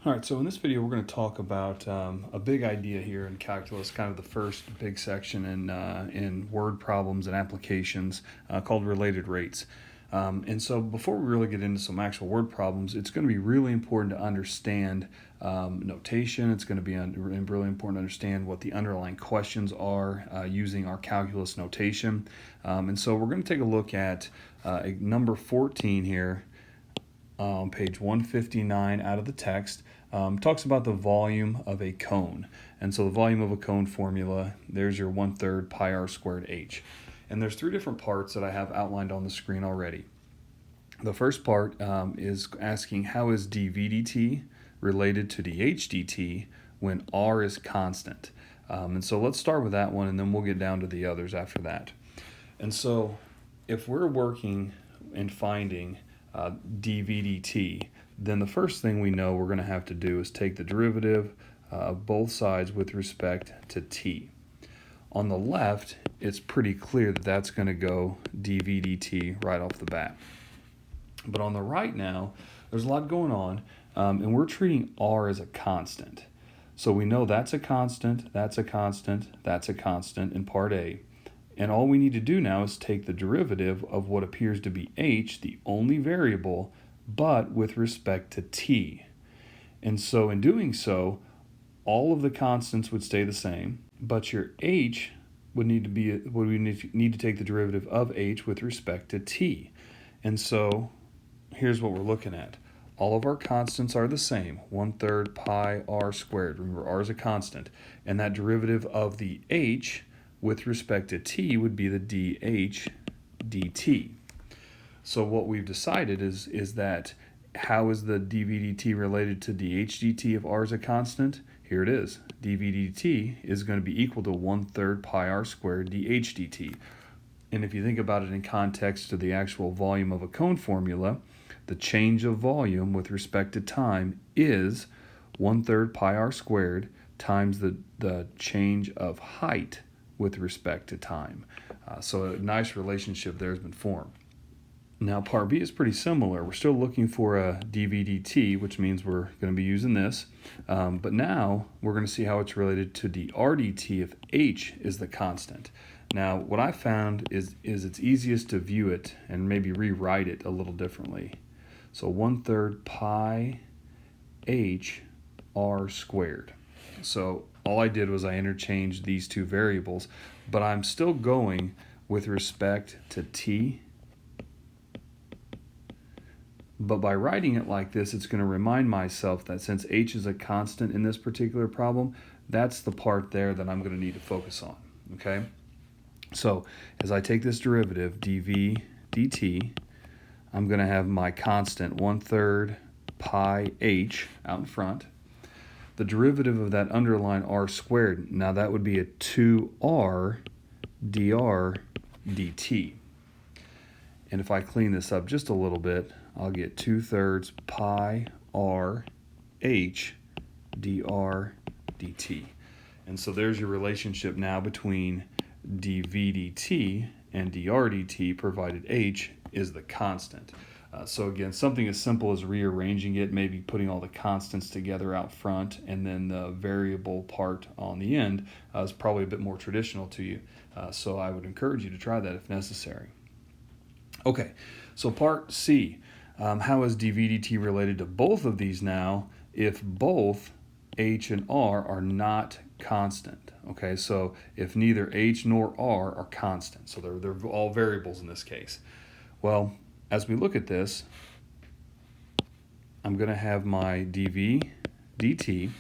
All right, so in this video, we're going to talk about a big idea here in calculus, kind of the first big section in word problems and applications called related rates. And so before we really get into some actual word problems, it's going to be really important to understand notation. It's going to be really important to understand what the underlying questions are using our calculus notation. And so we're going to take a look at number 14 here on page 159 out of the text. Talks about the volume of a cone. And so the volume of a cone formula, there's your 1/3 pi r squared h. And there's three different parts that I have outlined on the screen already. The first part is asking how is dv dt related to dh dt when r is constant. And so let's start with that one, and then we'll get down to the others after that. And so if we're working and finding dv dt, then the first thing we know we're going to have to do is take the derivative of both sides with respect to t. On the left, it's pretty clear that that's going to go dv dt right off the bat. But on the right now, there's a lot going on, and we're treating r as a constant. So we know that's a constant, that's a constant, that's a constant in part A. And all we need to do now is take the derivative of what appears to be h, the only variable, but with respect to t. And so in doing so, all of the constants would stay the same, but your h would need to take the derivative of h with respect to t. And so here's what we're looking at. All of our constants are the same, 1/3 pi r squared. Remember, r is a constant. And that derivative of the h with respect to t would be the dh dt. So what we've decided is that how is the dv dt related to dh dt if r is a constant? Here it is. dv dt is going to be equal to 1/3 pi r squared dh dt. And if you think about it in context to the actual volume of a cone formula, the change of volume with respect to time is 1/3 pi r squared times the change of height with respect to time. So a nice relationship there has been formed. Now part B is pretty similar. We're still looking for a dv dt, which means we're going to be using this. But now we're going to see how it's related to dr dt if h is the constant. Now what I found is it's easiest to view it and maybe rewrite it a little differently. So 1/3 pi h r squared. So all I did was I interchanged these two variables, but I'm still going with respect to t. But by writing it like this, it's going to remind myself that since h is a constant in this particular problem, that's the part there that I'm going to need to focus on, okay? So as I take this derivative, dv dt, I'm going to have my constant 1/3 pi h out in front. The derivative of that underlying r squared, now that would be a 2r dr dt. And if I clean this up just a little bit, I'll get 2/3 pi r h dr dt. And so there's your relationship now between dv dt and dr dt, provided h is the constant. So again, something as simple as rearranging it, maybe putting all the constants together out front and then the variable part on the end is probably a bit more traditional to you. So I would encourage you to try that if necessary. Okay, so part C. How is dv dt related to both of these now if both h and r are not constant? Okay, so if neither h nor r are constant, so they're all variables in this case. Well, as we look at this, I'm going to have my dv dt,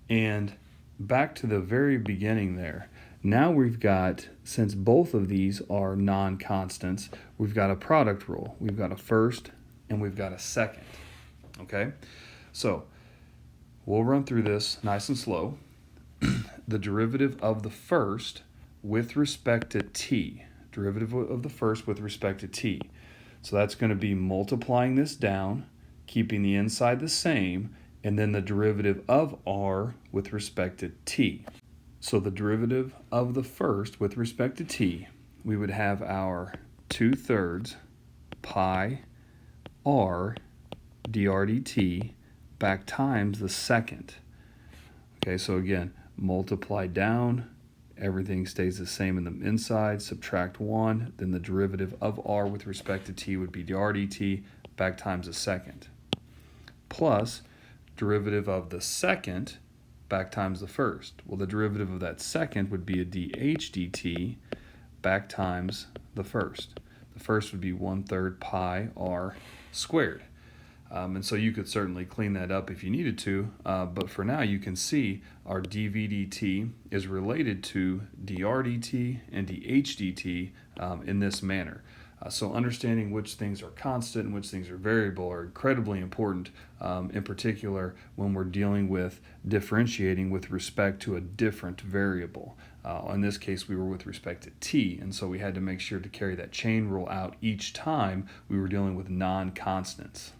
and back to the very beginning there. Now we've got, since both of these are non-constants, we've got a product rule. We've got a first and we've got a second, okay? So we'll run through this nice and slow. The derivative of the first with respect to t, derivative of the first with respect to t. So that's going to be multiplying this down, keeping the inside the same, and then the derivative of r with respect to t. So the derivative of the first with respect to t, we would have our 2/3 pi r dr dt back times the second. Okay, so again, multiply down, everything stays the same in the inside, subtract 1, then the derivative of r with respect to t would be dr dt, back times the second, plus derivative of the second back times the first. Well, the derivative of that second would be a dh dt back times the first. The first would be 1/3 pi r squared. And so you could certainly clean that up if you needed to, but for now you can see our dv dt is related to dr dt and dh dt in this manner. So understanding which things are constant and which things are variable are incredibly important, in particular when we're dealing with differentiating with respect to a different variable. In this case, we were with respect to t, and so we had to make sure to carry that chain rule out each time we were dealing with non-constants.